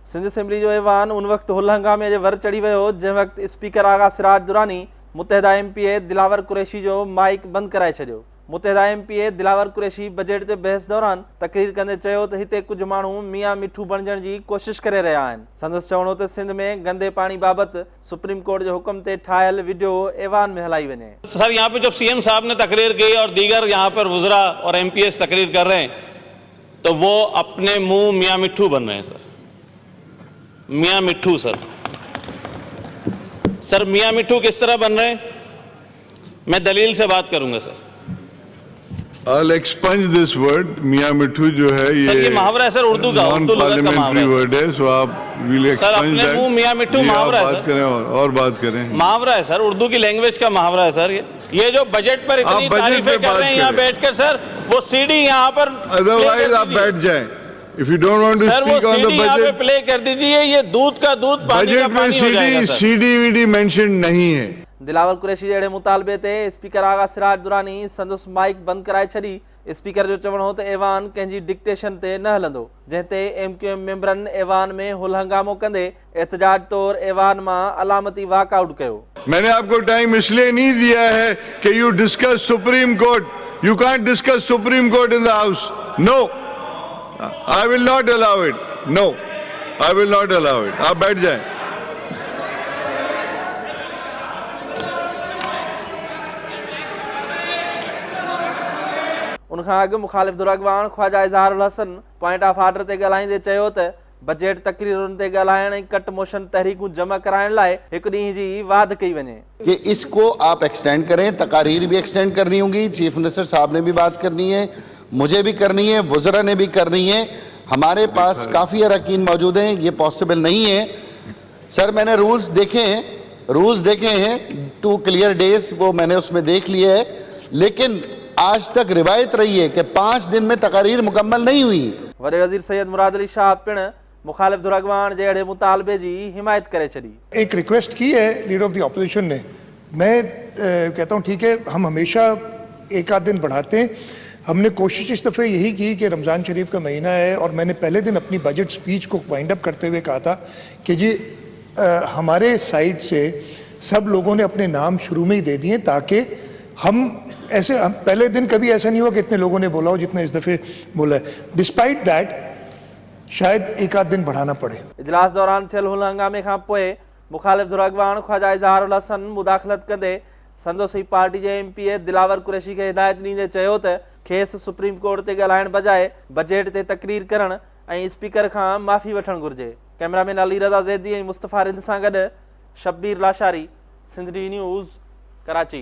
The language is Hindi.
सिंध असेंबली जो ऐवान उन वक्त हुल हंगामे जे वर चढ़ी वियो जंहिं वक्त स्पीकर आगा सिराज दुरानी मुतहदा एमपीए दिलावर कुरैशी जो माइक बंद कराए छॾियो। मुतहदा एमपीए दिलावर कुरैशी बजट ते बहस दौरान तकरीर कंदे चयो त हिते कुछ माण्हू मियां मिठू बणजण जी कोशिश करे रहिया आहिनि। संदसि चवणो त सिंध में गंदे पानी बाबति सुप्रीम कोर्ट जो हुक्म ते ठाहियल वीडियो ऐवान में हलाई वञे। सर, यहाँ पे जब सीएम साहब ने तकरीर की और दीगर यहाँ पर वुज़रा और एमपीएस तकरीर कर रहे हैं तो वो अपने मुंह मियां मिठू बन रहे हैं। सर, मियां मिठू सर मियां मिठू किस तरह बन रहे हैं, मैं दलील से बात करूंगा। Sir, I'll expunge this word. मियां मिठू जो है ये मुहावरा है सर, उर्दू का, उर्दू लुगत का मुहावरा है। वर्ड है, सो आप will expunge सर अपने मुंह मियां मिठू मुहावरा है। बात करें और बात करें, मुहावरा है सर, उर्दू की लैंग्वेज का मुहावरा है सर। ये जो बजट पर इतनी तारीफें कर रहे हैं यहाँ बैठकर सर, वो सीडी यहाँ पर अदरवाइज आप बैठ जाएं। If you don't want to speak on the budget, play कर दीजिए। ये दूध का दूध पानी का पानी हो जाएगा सर। सीडी मेंशन नहीं है। दिलावर कुरैशी जहिड़े मुतालबे ते स्पीकर आगा सिराज दुरानी संदसि माइक बंद कराए छॾी। स्पीकर जो चवणो हो त ऐवान कंहिंजी डिक्टेशन ते न हलंदो, जंहिं ते एमक्यूएम मेंबरनि ऐवान में हुल हंगामो कंदे एहतजाज तौर ऐवान मां अलामती वॉकआउट कयो। मैंने आपको टाइम इसलिए नहीं दिया है कि you discuss Supreme Court. You can't discuss Supreme Court in the House. No, I will not allow it. No, I will not allow it. आप बैठ जाएं। उनखां अॻु मुखालिफ़ धुर अॻवान Khwaja Izharul Hasan point of order ते ॻाल्हाईंदे चयो त बजट तकरीरुनि ते ॻाल्हाइण ऐं कट मोशन तहरीकूं जमा कराइण लाइ हिकु ॾींहं जी वाध कई वञे कि इसको आप एक्सटेंड करें। तकारीर भी एक्सटेंड करनी होगी, चीफ मिनिस्टर साहब ने भी बात करनी है, मुझे भी करनी है, वज़रा ने भी करनी है। हमारे पास काफ़ी अरकान मौजूद हैं, ये पॉसिबल नहीं है। सर, मैंने रूल्स देखे हैं 2 क्लियर डेज, वो मैंने उसमें देख लिया है, लेकिन आज तक रिवायत रही है कि 5 दिन में तकारीर मुकम्मल नहीं हुई। वडे वज़ीर सैयद मुराद अली शाह पिण मुखालिफ़ धुर अॻवान जे अहिड़े मुतालबे जी हिमायत करे छॾी। एक रिक्वेस्ट की है लीडर ऑफ द ऑपोजिशन ने। मैं कहता हूँ ठीक है, हम हमेशा एक आध दिन बढ़ाते हैं। हमने कोशिश इस दफ़े यही की कि रमज़ान शरीफ का महीना है और मैंने पहले दिन अपनी बजट स्पीच को वाइंड अप करते हुए कहा था कि जी हमारे साइड से सब लोगों ने अपने नाम शुरू में ही दे दिए ताकि हम पहले दिन कभी ऐसा नहीं हुआ कि इतने लोगों ने बोला हो जितने इस दफ़े बोला है। डिस्पाइट दैट शायद एक आध दिन बढ़ाना पड़े। इजलास दौरान थियल हुल हंगामे खां पोइ मुखालिफ़ धुर अॻवान ख्वाजा इज़हारुल हसन मुदाख़लत कंदे संदसि पार्टी जे एमपीए दिलावर कुरैशी खे हिदायत ॾींदे चयो त खेसि सुप्रीम कोर्ट ते ॻाल्हाइण बजाए बजट ते तकरीर करण ऐं स्पीकर खां माफ़ी वठणु घुर्जे। कैमरामैन अली रज़ा ज़ैदी ऐं मुस्तफ़ा रिंद सां गॾु शब्बीर लाशारी, सिंध टीवी न्यूज़, कराची।